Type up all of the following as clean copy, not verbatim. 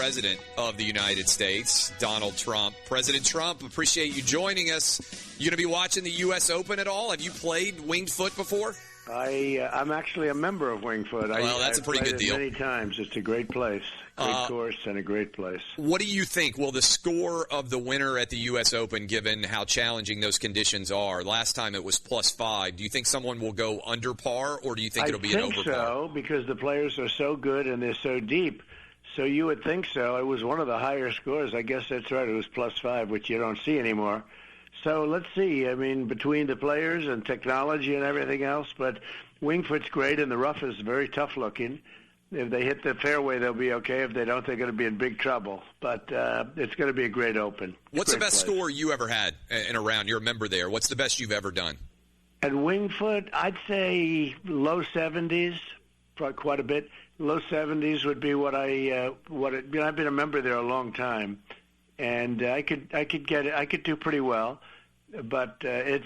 President of the United States, Donald Trump. President Trump, appreciate you joining us. You going to be watching the U.S. Open at all? Have you played winged foot before? I'm actually a member of Winged Foot. Well, that's a pretty good deal. Many times. It's a great place. Great course and a great place. What do you think? Will the score of the winner at the U.S. Open, given how challenging those conditions are? Last time it was +5. Do you think someone will go under par, or do you think it'll be an over par? I think so, because the players are so good and they're so deep. So you would think so. It was one of the higher scores. I guess that's right. It was +5, which you don't see anymore. So let's see. I mean, between the players and technology and everything else, but Winged Foot's great, and the rough is very tough looking. If they hit the fairway, they'll be okay. If they don't, they're going to be in big trouble. But it's going to be a great Open. What's the best score you ever had in a round? You're a member there. What's the best you've ever done? At Winged Foot, I'd say low 70s, probably quite a bit. Low 70s would be what I've been a member there a long time, and I could get it. I could do pretty well, but it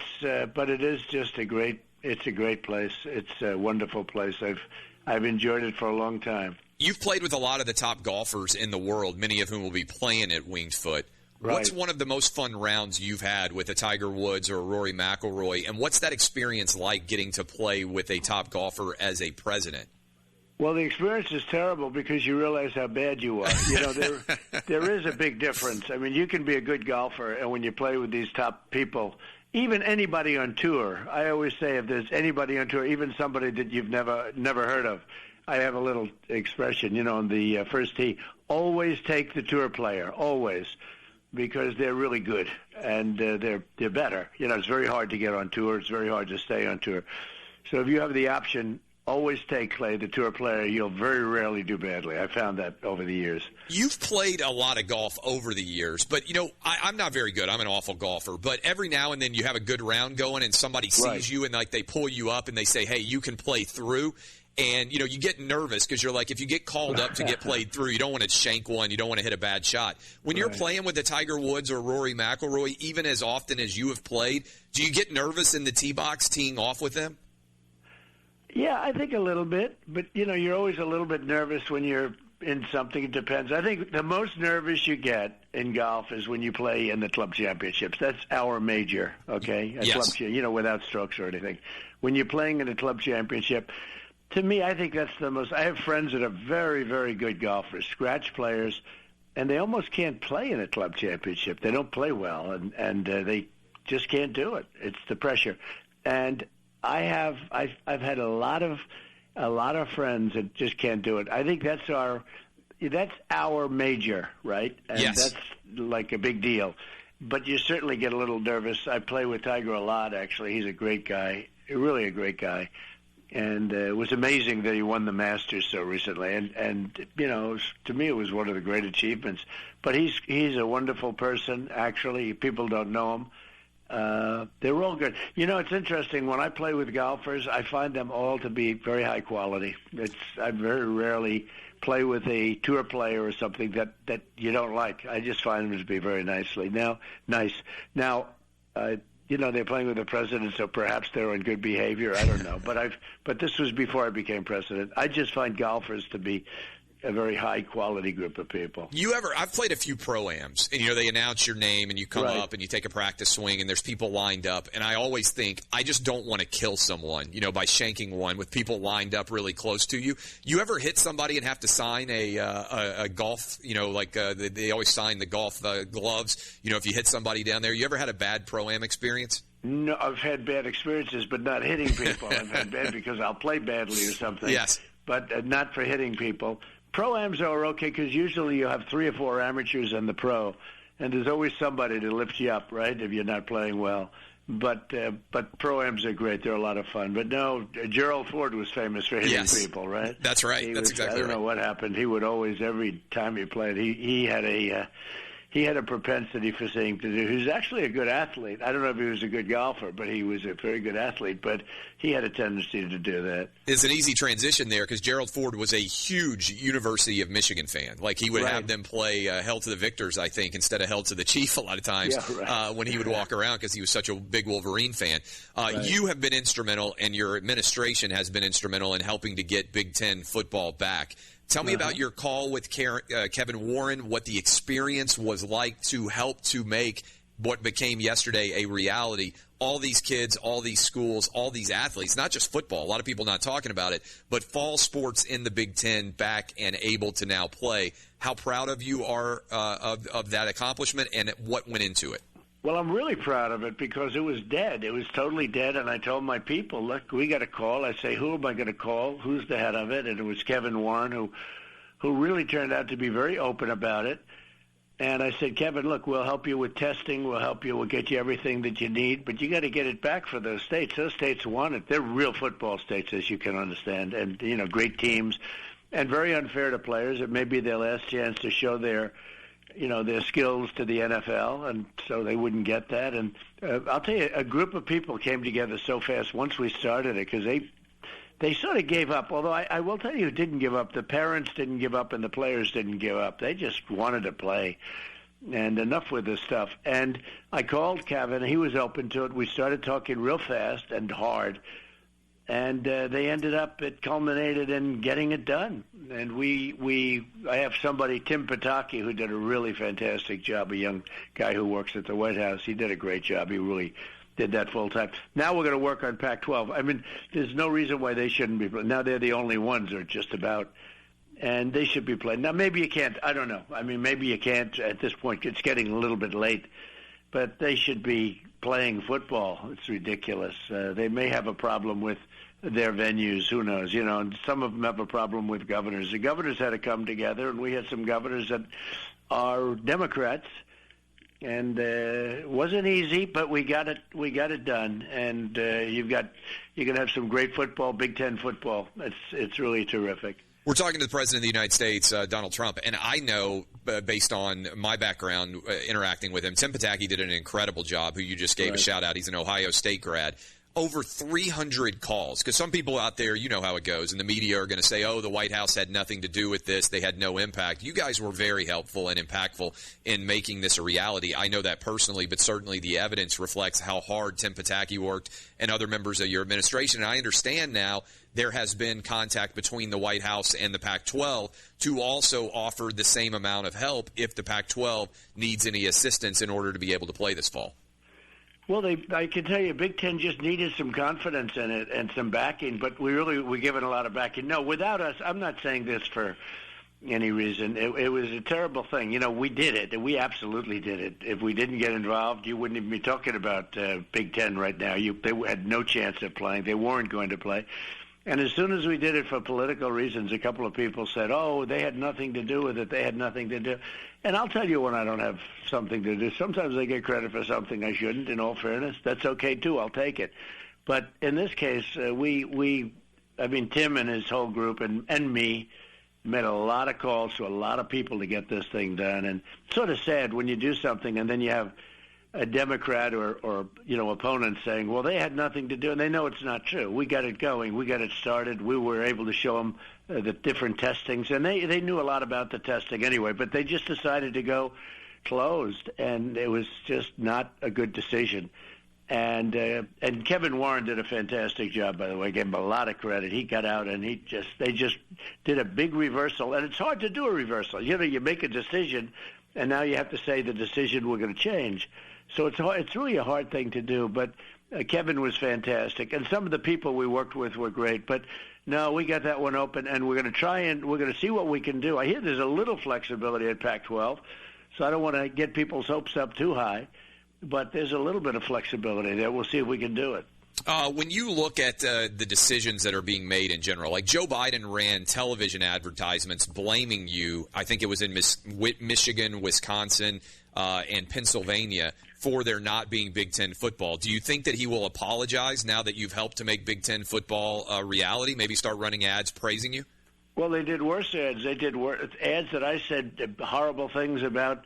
is just a great place. It's a wonderful place. I've enjoyed it for a long time. You've played with a lot of the top golfers in the world, many of whom will be playing at Winged Foot. Right. What's one of the most fun rounds you've had with a Tiger Woods or a Rory McIlroy, and what's that experience like getting to play with a top golfer as a president? Well, the experience is terrible because you realize how bad you are. You know, there is a big difference. I mean, you can be a good golfer, and when you play with these top people, even anybody on tour, I always say if there's anybody on tour, even somebody that you've never heard of, I have a little expression, on the first tee, always take the tour player, always, because they're really good, and they're better. It's very hard to get on tour. It's very hard to stay on tour. So if you have the option, always take Clay, the tour player. You'll very rarely do badly. I found that over the years. You've played a lot of golf over the years, but, I'm not very good. I'm an awful golfer. But every now and then you have a good round going and somebody sees you and, they pull you up and they say, hey, you can play through. And, you get nervous because you're like, if you get called up to get played through, you don't want to shank one. You don't want to hit a bad shot. When you're playing with the Tiger Woods or Rory McIlroy, even as often as you have played, do you get nervous in the tee box teeing off with them? Yeah, I think a little bit, but you're always a little bit nervous when you're in something. It depends. I think the most nervous you get in golf is when you play in the club championships. That's our major, okay? Yes. Club, without strokes or anything. When you're playing in a club championship, to me, I think that's the most. I have friends that are very, very good golfers, scratch players, and they almost can't play in a club championship. They don't play well, and they just can't do it. It's the pressure, and I've had a lot of friends that just can't do it. I think that's our major, right? And yes. That's like a big deal. But you certainly get a little nervous. I play with Tiger a lot, actually. He's a great guy, really a great guy. And it was amazing that he won the Masters so recently. And to me, it was one of the great achievements. But he's a wonderful person, actually. People don't know him. They're all good. It's interesting. When I play with golfers, I find them all to be very high quality. I very rarely play with a tour player or something that you don't like. I just find them to be very nice. Now, they're playing with the president, so perhaps they're on good behavior. I don't know. But this was before I became president. I just find golfers to be a very high-quality group of people. I've played a few pro-ams, and, they announce your name, and you come up, and you take a practice swing, and there's people lined up, and I always think, I just don't want to kill someone, by shanking one with people lined up really close to you. You ever hit somebody and have to sign a golf, they always sign the golf gloves, if you hit somebody down there? You ever had a bad pro-am experience? No, I've had bad experiences, but not hitting people. I've had bad because I'll play badly or something. Yes. But not for hitting people. Pro-ams are okay because usually you have 3 or 4 amateurs and the pro, and there's always somebody to lift you up, right, if you're not playing well. But pro-ams are great. They're a lot of fun. But no, Gerald Ford was famous for hitting people, right? That's right. That's exactly right. I don't know what happened. He would always, every time he played, he had a propensity for things to do. He was actually a good athlete. I don't know if he was a good golfer, but he was a very good athlete. But he had a tendency to do that. It's an easy transition there because Gerald Ford was a huge University of Michigan fan. Like he would have them play Hell to the Victors, I think, instead of Hell to the Chief a lot of times when he would walk around because he was such a big Wolverine fan. You have been instrumental, and your administration has been instrumental in helping to get Big Ten football back. Tell me about your call with Kevin Warren, what the experience was like to help to make what became yesterday a reality. All these kids, all these schools, all these athletes, not just football, a lot of people not talking about it, but fall sports in the Big Ten back and able to now play. How proud of you are of that accomplishment and what went into it? Well, I'm really proud of it because it was dead. It was totally dead, and I told my people, look, we got a call. I say, who am I going to call? Who's the head of it? And it was Kevin Warren, who really turned out to be very open about it. And I said, Kevin, look, we'll help you with testing. We'll help you. We'll get you everything that you need. But you got to get it back for those states. Those states want it. They're real football states, as you can understand, and, great teams and very unfair to players. It may be their last chance to show their skills to the NFL, and so they wouldn't get that. And I'll tell you, a group of people came together so fast once we started it because they sort of gave up, although I will tell you who didn't give up. The parents didn't give up and the players didn't give up. They just wanted to play, and enough with this stuff. And I called Kevin. He was open to it. We started talking real fast and hard, and they ended up, it culminated in getting it done. And I have somebody, Tim Pataki, who did a really fantastic job, a young guy who works at the White House. He did a great job. He really did that full time. Now we're going to work on Pac-12. I mean, there's no reason why they shouldn't be playing. Now they're the only ones, or just about, and they should be playing. Now maybe you can't. I don't know. I mean, maybe you can't at this point. It's getting a little bit late, but they should be playing football. It's ridiculous. They may have a problem with their venues. Who knows? And some of them have a problem with governors. The governors had to come together, and we had some governors that are Democrats. And it wasn't easy, but we got it. We got it done. And you're going to have some great football, Big Ten football. It's really terrific. We're talking to the President of the United States, Donald Trump, and I know, based on my background interacting with him, Tim Pataki did an incredible job, who you just gave a shout-out. He's an Ohio State grad. Over 300 calls, because some people out there, you know how it goes, and the media are going to say, oh, the White House had nothing to do with this. They had no impact. You guys were very helpful and impactful in making this a reality. I know that personally, but certainly the evidence reflects how hard Tim Pataki worked and other members of your administration. And I understand now there has been contact between the White House and the Pac-12 to also offer the same amount of help if the Pac-12 needs any assistance in order to be able to play this fall. Well, I can tell you, Big Ten just needed some confidence in it and some backing, but we're given a lot of backing. No, without us, I'm not saying this for any reason. It was a terrible thing. We did it. We absolutely did it. If we didn't get involved, you wouldn't even be talking about Big Ten right now. They had no chance of playing. They weren't going to play. And as soon as we did it for political reasons, a couple of people said, oh, they had nothing to do with it. They had nothing to do. And I'll tell you when I don't have something to do. Sometimes I get credit for something I shouldn't, in all fairness. That's okay, too. I'll take it. But in this case, Tim and his whole group and me made a lot of calls to a lot of people to get this thing done. And it's sort of sad when you do something and then you have a Democrat or opponent saying, well, they had nothing to do, and they know it's not true. We got it going. We got it started. We were able to show them the different testings, and they knew a lot about the testing anyway, but they just decided to go closed, and it was just not a good decision. And Kevin Warren did a fantastic job, by the way. I gave him a lot of credit. He got out, and they just did a big reversal, and it's hard to do a reversal. You make a decision, and now you have to say the decision we're going to change. So it's really a hard thing to do, but Kevin was fantastic, and some of the people we worked with were great. But no, we got that one open, and we're going to see what we can do. I hear there's a little flexibility at Pac-12, so I don't want to get people's hopes up too high, but there's a little bit of flexibility there. We'll see if we can do it. When you look at the decisions that are being made in general, like Joe Biden ran television advertisements blaming you, I think it was in Michigan, Wisconsin, and Pennsylvania, for there not being Big Ten football. Do you think that he will apologize now that you've helped to make Big Ten football a reality, maybe start running ads praising you? Well, they did worse ads. They did ads that I said horrible things about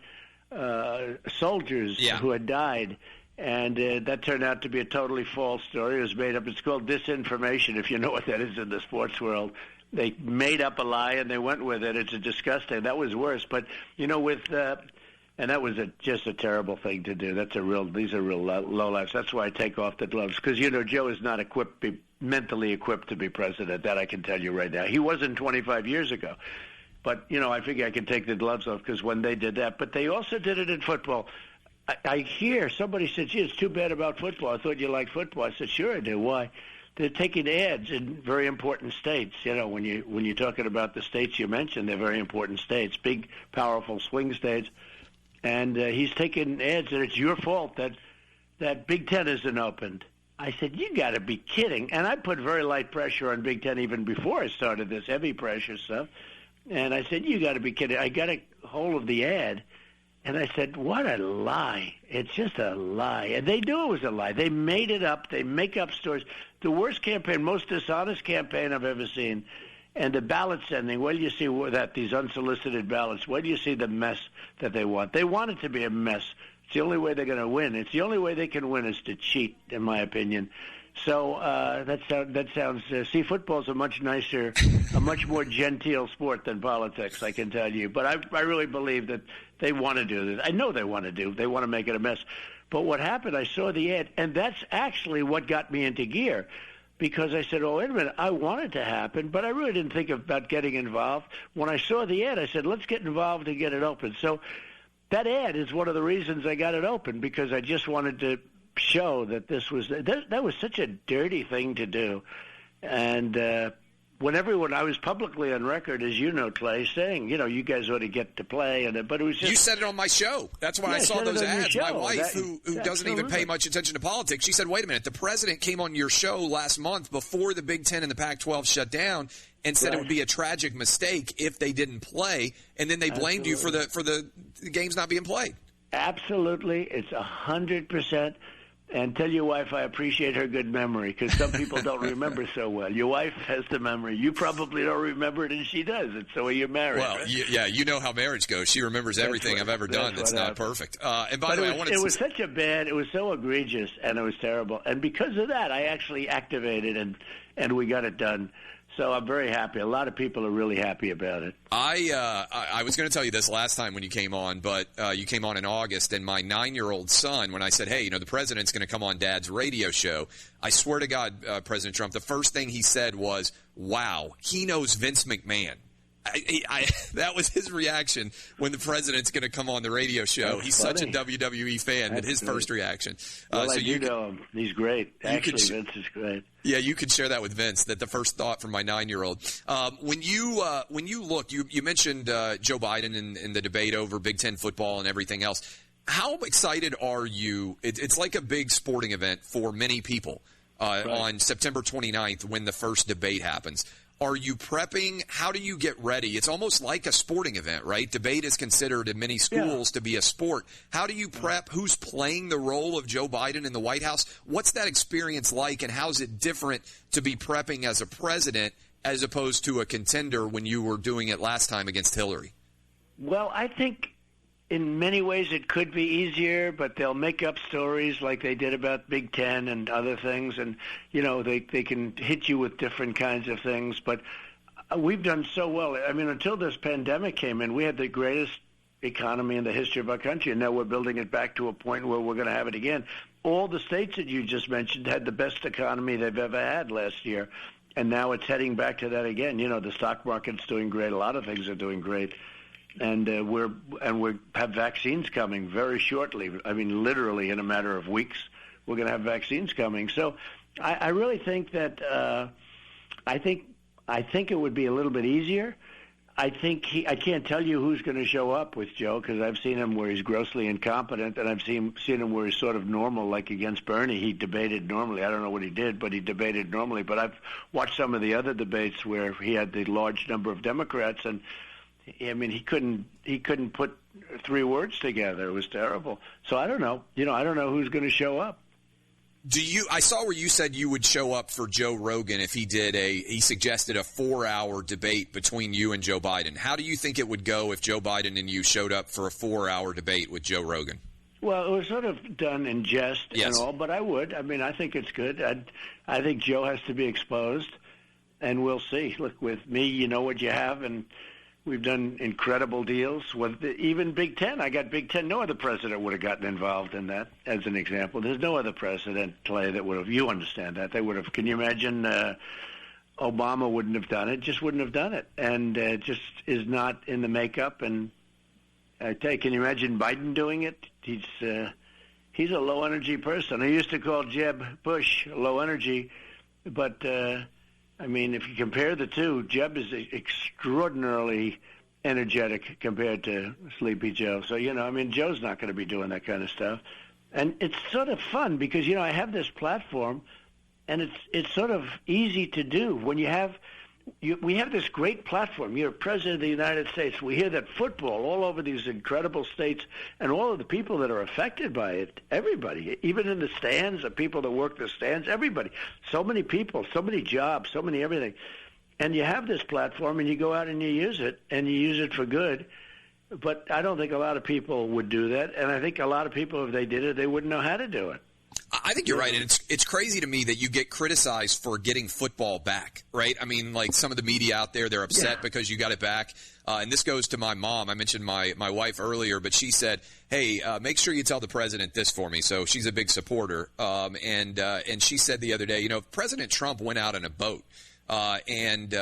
soldiers who had died. And that turned out to be a totally false story. It was made up. It's called disinformation, if you know what that is in the sports world. They made up a lie, and they went with it. It's disgusting. That was worse. But, and that was just a terrible thing to do. These are real lowlifes. That's why I take off the gloves. Because, Joe is not mentally equipped to be president. That I can tell you right now. He wasn't 25 years ago. But, I figure I can take the gloves off because when they did that. But they also did it in football. I hear somebody said, gee, it's too bad about football. I thought you liked football. I said, sure I do. Why? They're taking ads in very important states. When you're talking about the states you mentioned, they're very important states, big, powerful swing states. And he's taking ads, and it's your fault that Big Ten isn't opened. I said, you got to be kidding. And I put very light pressure on Big Ten even before I started this heavy pressure stuff. And I said, you got to be kidding. I got a hold of the ad, and I said, what a lie. It's just a lie. And they knew it was a lie. They made it up. They make up stories. The worst campaign, most dishonest campaign I've ever seen. And the ballot sending, where do you see that, these unsolicited ballots, where do you see the mess that they want? They want it to be a mess. It's the only way they're going to win. It's the only way they can win is to cheat, in my opinion. So that sounds. See, football's a much nicer, a much more genteel sport than politics, I can tell you. But I really believe that they want to do this. I know they want to do. They want to make it a mess. But what happened? I saw the ad, and that's actually what got me into gear, because I said, "Oh, wait a minute! I want it to happen, but I really didn't think about getting involved." When I saw the ad, I said, "Let's get involved and get it open." So that ad is one of the reasons I got it open, because I just wanted to show that this was that was such a dirty thing to do. And I was publicly on record, as you know, Clay, saying, you guys ought to get to play, but it was just, you said it on my show. That's when I saw those ads. My wife, who doesn't even pay much attention to politics, she said, "Wait a minute, the president came on your show last month before the Big Ten and the Pac-12 shut down and said it would be a tragic mistake if they didn't play, and then they blamed you for the games not being played." Absolutely, it's 100%. And tell your wife I appreciate her good memory, because some people don't remember so well. Your wife has the memory. You probably don't remember it, and she does. It's the way you're married. Well, right? Yeah, you know how marriage goes. She remembers everything I've ever done that's not perfect. And by the way, it was such a bad, it was so egregious, and it was terrible. And because of that, I actually activated, and we got it done. So I'm very happy. A lot of people are really happy about it. I was going to tell you this last time when you came on, but you came on in August, and my 9-year-old son, when I said, hey, the president's going to come on Dad's radio show, I swear to God, President Trump, the first thing he said was, wow, he knows Vince McMahon. That was his reaction when the president's going to come on the radio show. He's such a WWE fan that his first reaction. Well, I know him. He's great. Actually, Vince is great. Yeah, you could share that with Vince, that the first thought from my 9-year-old. When you look, you mentioned Joe Biden and the debate over Big Ten football and everything else. How excited are you? It's like a big sporting event for many people on September 29th when the first debate happens. Are you prepping? How do you get ready? It's almost like a sporting event, right? Debate is considered in many schools to be a sport. How do you prep? Who's playing the role of Joe Biden in the White House? What's that experience like, and how's it different to be prepping as a president as opposed to a contender when you were doing it last time against Hillary? Well, I think in many ways it could be easier, but they'll make up stories like they did about Big Ten and other things, and they can hit you with different kinds of things. But we've done so well. I mean, until this pandemic came in, we had the greatest economy in the history of our country, and now we're building it back to a point where we're going to have it again. All the states that you just mentioned had the best economy they've ever had last year, and now it's heading back to that again. The stock market's doing great. A lot of things are doing great. And we have vaccines coming very shortly. I mean, literally in a matter of weeks, we're going to have vaccines coming. So I really think that I think it would be a little bit easier. I can't tell you who's going to show up with Joe, because I've seen him where he's grossly incompetent, and I've seen him where he's sort of normal, like against Bernie. He debated normally. I don't know what he did, but he debated normally. But I've watched some of the other debates where he had the large number of Democrats, and I mean, he couldn't put 3 words together. It was terrible. So I don't know. I don't know who's going to show up. I saw where you said you would show up for Joe Rogan if he suggested a 4-hour debate between you and Joe Biden. How do you think it would go if Joe Biden and you showed up for a 4-hour debate with Joe Rogan? Well, it was sort of done in jest and all, but I would. I mean, I think it's good. I think Joe has to be exposed, and we'll see. Look, with me, you know what you have, and we've done incredible deals with even Big Ten. I got Big Ten. No other president would have gotten involved in that, as an example. There's no other president, Clay, that would have. You understand that. They would have. Can you imagine Obama wouldn't have done it, just wouldn't have done it, and just is not in the makeup. And I tell you, can you imagine Biden doing it? He's a low energy person. I used to call Jeb Bush low energy, but I mean, if you compare the two, Jeb is extraordinarily energetic compared to Sleepy Joe. So, I mean, Joe's not going to be doing that kind of stuff. And it's sort of fun because, I have this platform, and it's sort of easy to do. When we have this great platform. You're President of the United States. We hear that football all over these incredible states, and all of the people that are affected by it, everybody, even in the stands, the people that work the stands, everybody. So many people, so many jobs, so many everything. And you have this platform, and you go out and you use it, and you use it for good. But I don't think a lot of people would do that. And I think a lot of people, if they did it, they wouldn't know how to do it. I think you're right, and it's crazy to me that you get criticized for getting football back, right? I mean, like some of the media out there, they're upset because you got it back. And this goes to my mom. I mentioned my wife earlier, but she said, hey, make sure you tell the president this for me. So she's a big supporter. And she said the other day, if President Trump went out in a boat, and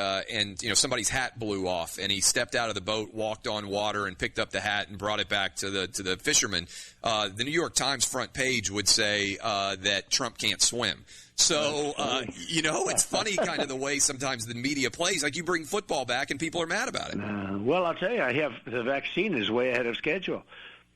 somebody's hat blew off, and he stepped out of the boat, walked on water, and picked up the hat and brought it back to the fisherman. The New York Times front page would say that Trump can't swim. So it's funny kind of the way sometimes the media plays. Like you bring football back, and people are mad about it. Well, I'll tell you, the vaccine is way ahead of schedule,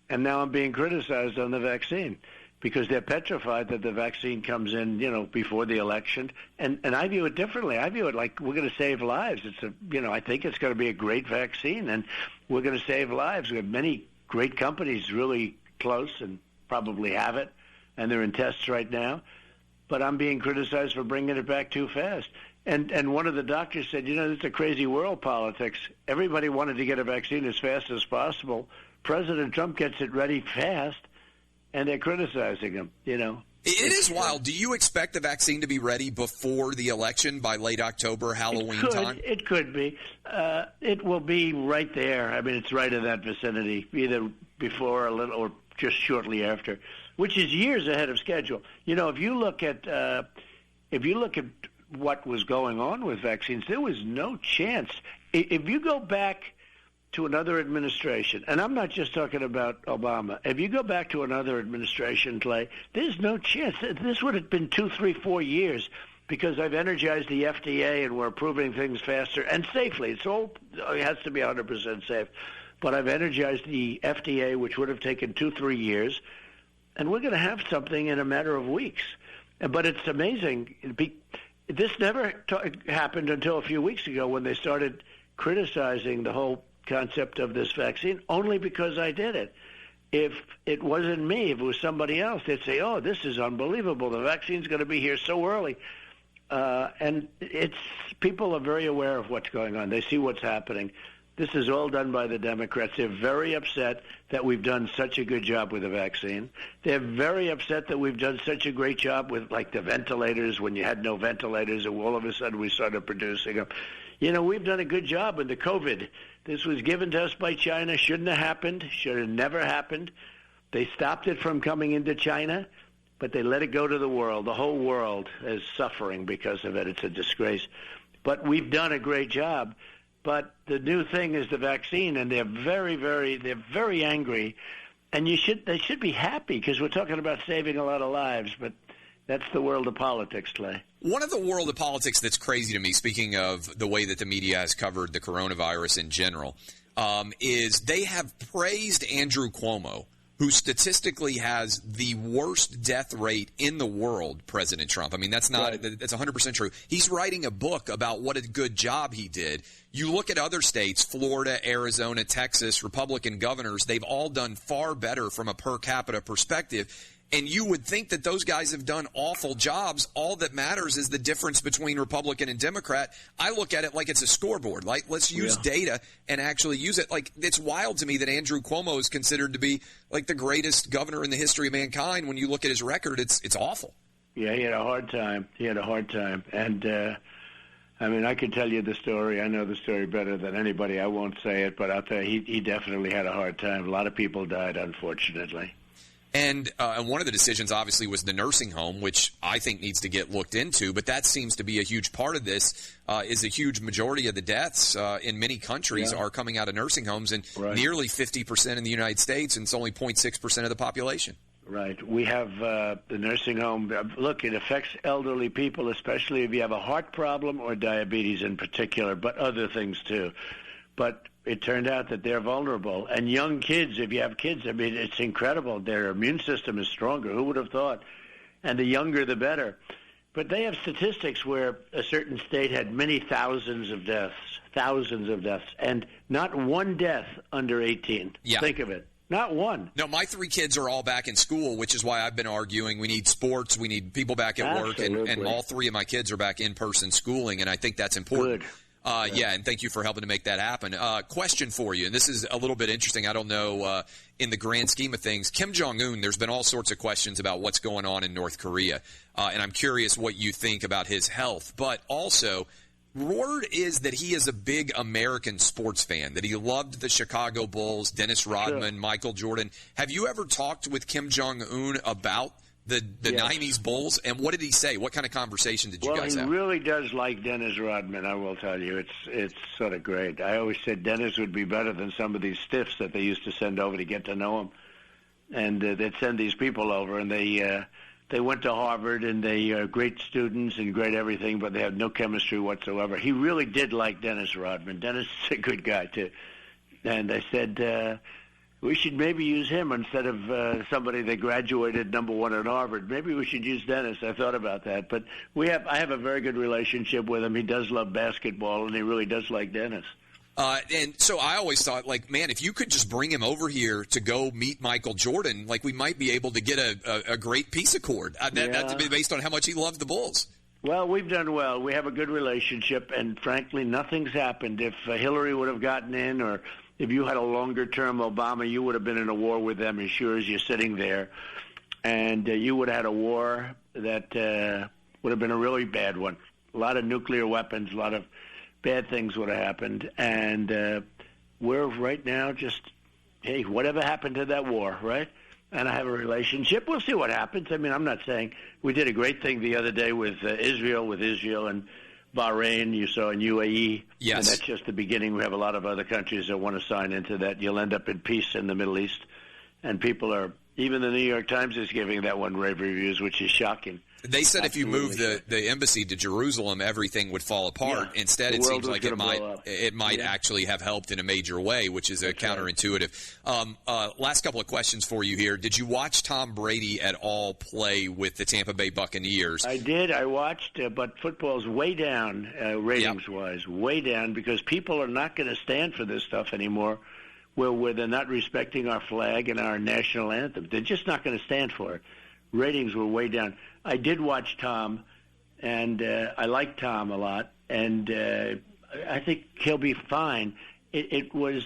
and now I'm being criticized on the vaccine, because they're petrified that the vaccine comes in, before the election. And I view it differently. I view it like we're going to save lives. I think it's going to be a great vaccine, and we're going to save lives. We have many great companies really close and probably have it, and they're in tests right now. But I'm being criticized for bringing it back too fast. And one of the doctors said, it's a crazy world, politics. Everybody wanted to get a vaccine as fast as possible. President Trump gets it ready fast, and they're criticizing him, It is wild. Do you expect the vaccine to be ready before the election, by late October, Halloween time? It could be. It will be right there. I mean, it's right in that vicinity, either before or just shortly after, which is years ahead of schedule. If you look at what was going on with vaccines, there was no chance. If you go back to another administration, and I'm not just talking about Obama. If you go back to another administration, Clay, there's no chance. This would have been 2, 3, 4 years, because I've energized the FDA and we're approving things faster and safely. It has to be 100% safe. But I've energized the FDA, which would have taken 2, 3 years, and we're going to have something in a matter of weeks. But it's amazing. This never happened until a few weeks ago, when they started criticizing the whole concept of this vaccine, only because I did it. If it wasn't me, if it was somebody else, they'd say, oh, this is unbelievable. The vaccine's going to be here so early. And people are very aware of what's going on. They see what's happening. This is all done by the Democrats. They're very upset that we've done such a good job with the vaccine. They're very upset that we've done such a great job with, like, the ventilators, when you had no ventilators, and all of a sudden we started producing them. We've done a good job with the COVID. This was given to us by China. Shouldn't have happened. Should have never happened. They stopped it from coming into China, but they let it go to the world. The whole world is suffering because of it. It's a disgrace. But we've done a great job. But the new thing is the vaccine, and they're very angry. And they should be happy, because we're talking about saving a lot of lives. But that's the world of politics, Clay. One of the world of politics that's crazy to me, speaking of the way that the media has covered the coronavirus in general, is they have praised Andrew Cuomo, who statistically has the worst death rate in the world, President Trump. I mean, that's 100% true. He's writing a book about what a good job he did. You look at other states, Florida, Arizona, Texas, Republican governors, they've all done far better from a per capita perspective. And you would think that those guys have done awful jobs. All that matters is the difference between Republican and Democrat. I look at it like it's a scoreboard. Like, let's use data and actually use it. Like, it's wild to me that Andrew Cuomo is considered to be like the greatest governor in the history of mankind. When you look at his record, it's awful. Yeah, he had a hard time. And, I could tell you the story. I know the story better than anybody. I won't say it, but I'll tell you, he definitely had a hard time. A lot of people died, unfortunately. And one of the decisions, obviously, was the nursing home, which I think needs to get looked into. But that seems to be a huge part of this, is a huge majority of the deaths in many countries are coming out of nursing homes, and nearly 50% in the United States, and it's only 0.6% of the population. Right. We have the nursing home. Look, it affects elderly people, especially if you have a heart problem or diabetes in particular, but other things too. But it turned out that they're vulnerable. And young kids, if you have kids, I mean, it's incredible. Their immune system is stronger. Who would have thought? And the younger, the better. But they have statistics where a certain state had many thousands of deaths, and not one death under 18. Yeah. Think of it. Not one. No, my 3 kids are all back in school, which is why I've been arguing we need sports, we need people back at work, and all 3 of my kids are back in-person schooling, and I think that's important. Good. And thank you for helping to make that happen. Question for you, and this is a little bit interesting. I don't know, in the grand scheme of things, Kim Jong-un, there's been all sorts of questions about what's going on in North Korea, and I'm curious what you think about his health. But also, word is that he is a big American sports fan, that he loved the Chicago Bulls, Dennis Rodman, Michael Jordan. Have you ever talked with Kim Jong-un about the 90s Bulls, and what did he say? What kind of conversation did you guys have? Well, he really does like Dennis Rodman, I will tell you. It's sort of great. I always said Dennis would be better than some of these stiffs that they used to send over to get to know him. And they'd send these people over, and they went to Harvard, and they are great students and great everything, but they have no chemistry whatsoever. He really did like Dennis Rodman. Dennis is a good guy, too. And I said, we should maybe use him instead of somebody that graduated number 1 at Harvard. Maybe we should use Dennis. I thought about that. But I have a very good relationship with him. He does love basketball, and he really does like Dennis. And so I always thought, like, man, if you could just bring him over here to go meet Michael Jordan, like, we might be able to get a great peace accord. That's based on how much he loved the Bulls. Well, we've done well. We have a good relationship, and frankly, nothing's happened. If Hillary would have gotten in, or if you had a longer-term Obama, you would have been in a war with them as sure as you're sitting there. And you would have had a war that would have been a really bad one. A lot of nuclear weapons, a lot of bad things would have happened. And we're right now just, hey, whatever happened to that war, right? And I have a relationship. We'll see what happens. I mean, I'm not saying we did a great thing the other day with Israel and Bahrain, you saw in UAE. Yes. And that's just the beginning. We have a lot of other countries that want to sign into that. You'll end up in peace in the Middle East. And people are, even the New York Times is giving that one rave reviews, which is shocking. They said if you move the embassy to Jerusalem, everything would fall apart. Yeah. Instead, it seems like it might actually have helped in a major way, which is counterintuitive. Last couple of questions for you here. Did you watch Tom Brady at all play with the Tampa Bay Buccaneers? I did. I watched, but football's way down ratings-wise, way down, because people are not going to stand for this stuff anymore, where they're not respecting our flag and our national anthem. They're just not going to stand for it. Ratings were way down. I did watch Tom, and I like Tom a lot, and I think he'll be fine. It was,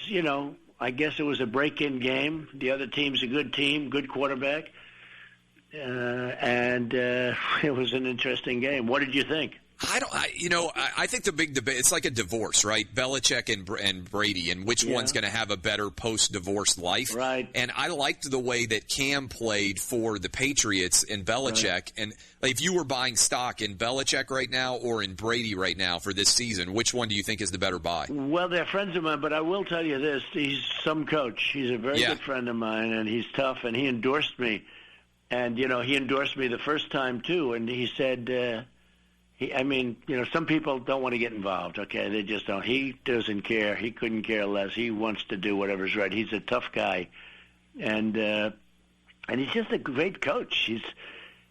I guess it was a break-in game. The other team's a good team, good quarterback, and it was an interesting game. What did you think? I think the big debate, it's like a divorce, right? Belichick and Brady, and which one's going to have a better post-divorce life. Right. And I liked the way that Cam played for the Patriots and Belichick. Right. And if you were buying stock in Belichick right now or in Brady right now for this season, which one do you think is the better buy? Well, they're friends of mine, but I will tell you this. He's some coach. He's a very good friend of mine, and he's tough, and he endorsed me. And, he endorsed me the first time, too, and he said some people don't want to get involved, okay? They just don't. He doesn't care. He couldn't care less. He wants to do whatever's right. He's a tough guy. And he's just a great coach.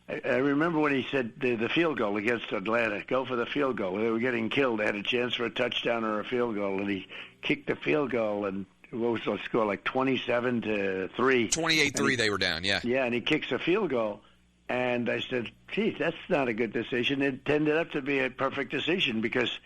I remember when he said the field goal against Atlanta, go for the field goal. They were getting killed. They had a chance for a touchdown or a field goal, and he kicked the field goal, and what was the score, like 27-3? 28-3 they were down, yeah. Yeah, and he kicks a field goal. And I said, geez, that's not a good decision. It ended up to be a perfect decision because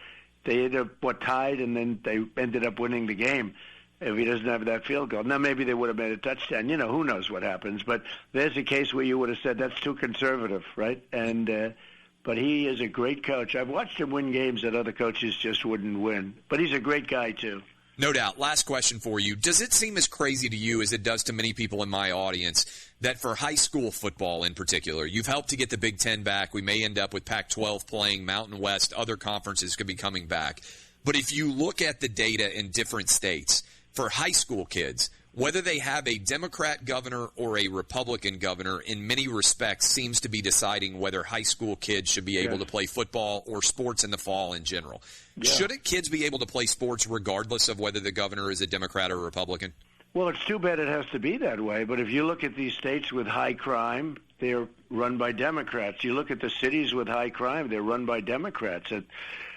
they ended up tied, and then they ended up winning the game if he doesn't have that field goal. Now, maybe they would have made a touchdown. Who knows what happens. But there's a case where you would have said that's too conservative, right? And but he is a great coach. I've watched him win games that other coaches just wouldn't win. But he's a great guy, too. No doubt. Last question for you. Does it seem as crazy to you as it does to many people in my audience that for high school football in particular, you've helped to get the Big Ten back. We may end up with Pac-12 playing, Mountain West, other conferences could be coming back. But if you look at the data in different states, for high school kids, whether they have a Democrat governor or a Republican governor, in many respects, seems to be deciding whether high school kids should be able to play football or sports in the fall in general. Yeah. Shouldn't kids be able to play sports regardless of whether the governor is a Democrat or a Republican? Well, it's too bad it has to be that way. But if you look at these states with high crime, they're run by Democrats. You look at the cities with high crime, they're run by Democrats. And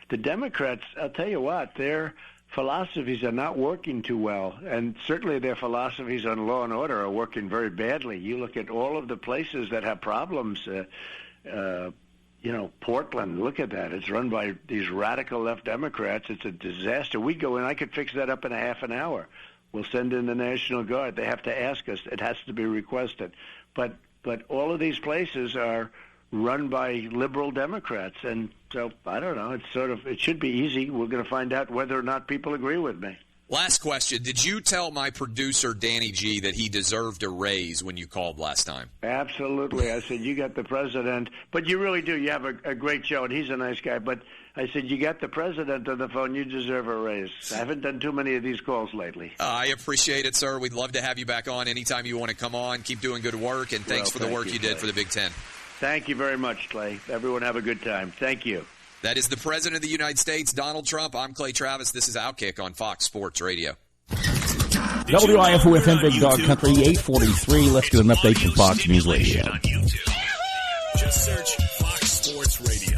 the Democrats, I'll tell you what, their philosophies are not working too well, and certainly their philosophies on law and order are working very badly. You look at all of the places that have problems, Portland, look at that. It's run by these radical left Democrats. It's a disaster. We go in, I could fix that up in a half an hour. We'll send in the National Guard. They have to ask us. It has to be requested. But all of these places are run by liberal Democrats, and so I don't know. It should be easy. We're going to find out whether or not people agree with me. Last question. Did you tell my producer, Danny G., that he deserved a raise when you called last time? Absolutely. I said, you got the president. But you really do. You have a great show, and he's a nice guy. But I said, you got the president on the phone. You deserve a raise. I haven't done too many of these calls lately. I appreciate it, sir. We'd love to have you back on anytime you want to come on. Keep doing good work, and thanks for the work you did for the Big Ten. Thank you very much, Clay. Everyone have a good time. Thank you. That is the President of the United States, Donald Trump. I'm Clay Travis. This is Outkick on Fox Sports Radio. WIFO-FM Big Dog Country, 843. Let's get an update from Fox News Radio. Just search Fox Sports Radio.